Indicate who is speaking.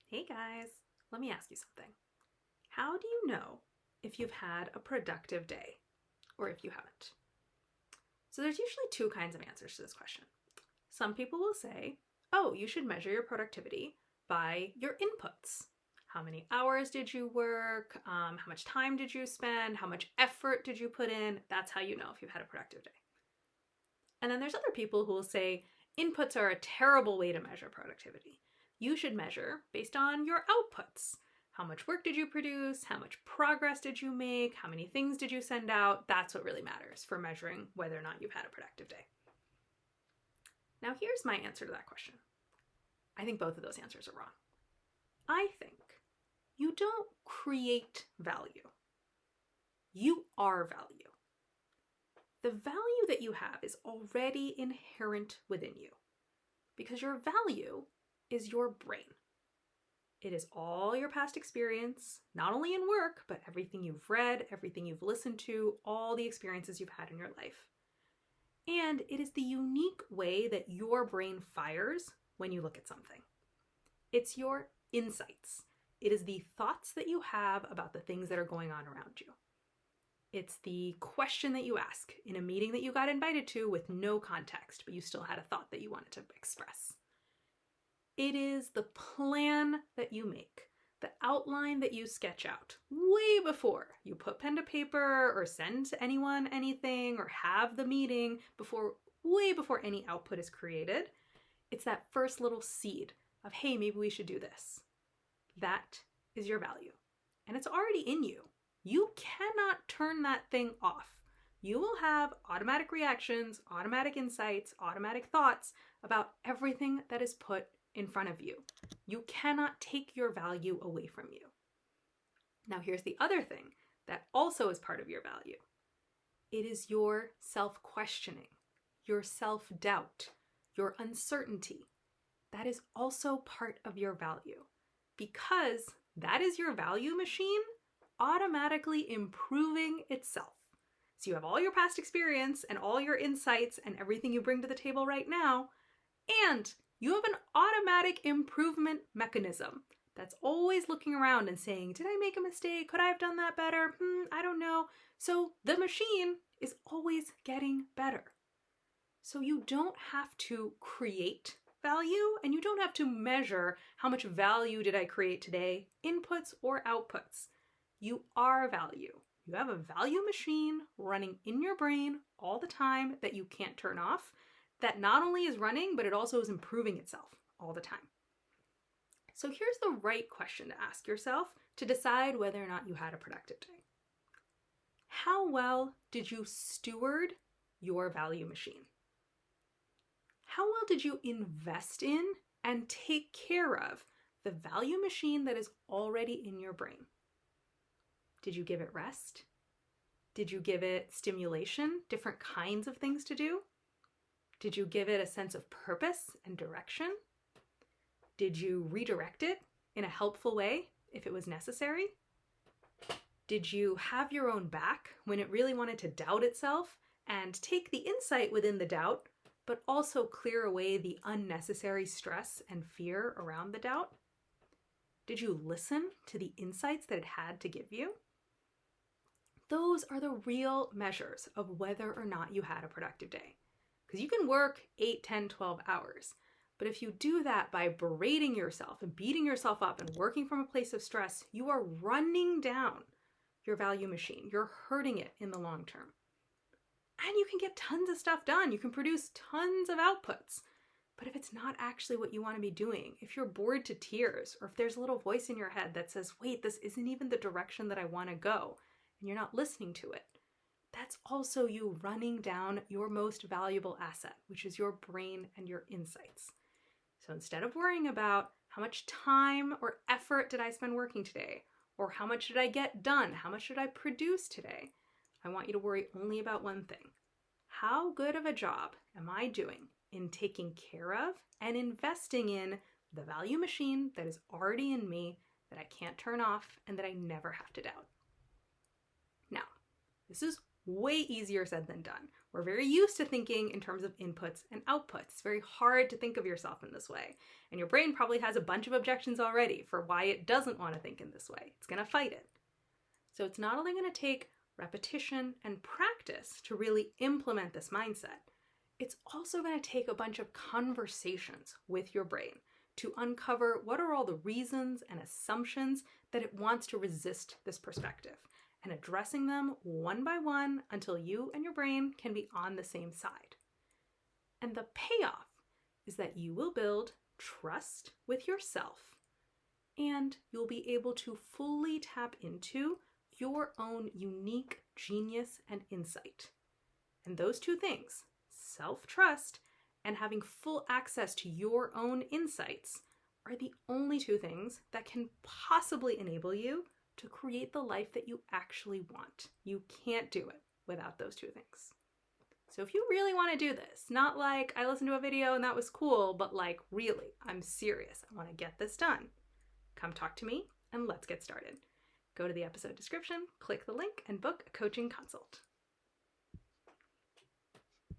Speaker 1: Hey guys, let me ask you something. How do you know if you've had a productive day or if you haven't? So there's usually two kinds of answers to this question. Some people will say, oh, you should measure your productivity by your inputs. How many hours did you work? How much time did you spend? How much effort did you put in? That's how you know if you've had a productive day. And then there's other people who will say inputs are a terrible way to measure productivity. You should measure based on your outputs. How much work did you produce? How much progress did you make? How many things did you send out? That's what really matters for measuring whether or not you've had a productive day. Now, here's my answer to that question. I think both of those answers are wrong. I think you don't create value. You are value. The value that you have is already inherent within you because your value is your brain. It is all your past experience, not only in work, but everything you've read, everything you've listened to, all the experiences you've had in your life. And it is the unique way that your brain fires when you look at something. It's your insights. It is the thoughts that you have about the things that are going on around you. It's the question that you ask in a meeting that you got invited to with no context, but you still had a thought that you wanted to express. It is the plan that you make, the outline that you sketch out way before you put pen to paper or send to anyone anything or have the meeting way before any output is created. It's that first little seed of, hey, maybe we should do this. That is your value. And it's already in you. You cannot turn that thing off. You will have automatic reactions, automatic insights, automatic thoughts about everything that is put in front of you. You cannot take your value away from you. Now, here's the other thing that also is part of your value. It is your self-questioning, your self-doubt, your uncertainty. That is also part of your value because that is your value machine automatically improving itself. So you have all your past experience and all your insights and everything you bring to the table right now, and you have an automatic improvement mechanism that's always looking around and saying, did I make a mistake? Could I have done that better? I don't know. So the machine is always getting better. So you don't have to create value and you don't have to measure how much value did I create today, inputs or outputs. You are value. You have a value machine running in your brain all the time that you can't turn off, that not only is running, but it also is improving itself all the time. So here's the right question to ask yourself to decide whether or not you had a productive day. How well did you steward your value machine? How well did you invest in and take care of the value machine that is already in your brain? Did you give it rest? Did you give it stimulation, different kinds of things to do? Did you give it a sense of purpose and direction? Did you redirect it in a helpful way if it was necessary? Did you have your own back when it really wanted to doubt itself and take the insight within the doubt, but also clear away the unnecessary stress and fear around the doubt? Did you listen to the insights that it had to give you? Those are the real measures of whether or not you had a productive day. Because you can work 8, 10, 12 hours. But if you do that by berating yourself and beating yourself up and working from a place of stress, you are running down your value machine. You're hurting it in the long term. And you can get tons of stuff done. You can produce tons of outputs. But if it's not actually what you want to be doing, if you're bored to tears, or if there's a little voice in your head that says, wait, this isn't even the direction that I want to go, and you're not listening to it, that's also you running down your most valuable asset, which is your brain and your insights. So instead of worrying about how much time or effort did I spend working today, or how much did I get done, how much did I produce today, I want you to worry only about one thing. How good of a job am I doing in taking care of and investing in the value machine that is already in me, that I can't turn off and that I never have to doubt? Now, this is way easier said than done. We're very used to thinking in terms of inputs and outputs. It's very hard to think of yourself in this way. And your brain probably has a bunch of objections already for why it doesn't want to think in this way. It's going to fight it. So it's not only going to take repetition and practice to really implement this mindset, it's also going to take a bunch of conversations with your brain to uncover what are all the reasons and assumptions that it wants to resist this perspective, and addressing them one by one until you and your brain can be on the same side. And the payoff is that you will build trust with yourself, and you'll be able to fully tap into your own unique genius and insight. And those two things, self-trust and having full access to your own insights, are the only two things that can possibly enable you to create the life that you actually want. You can't do it without those two things. So if you really want to do this, not like I listened to a video and that was cool, but like really, I'm serious, I want to get this done, come talk to me and let's get started. Go to the episode description, click the link, and book a coaching consult.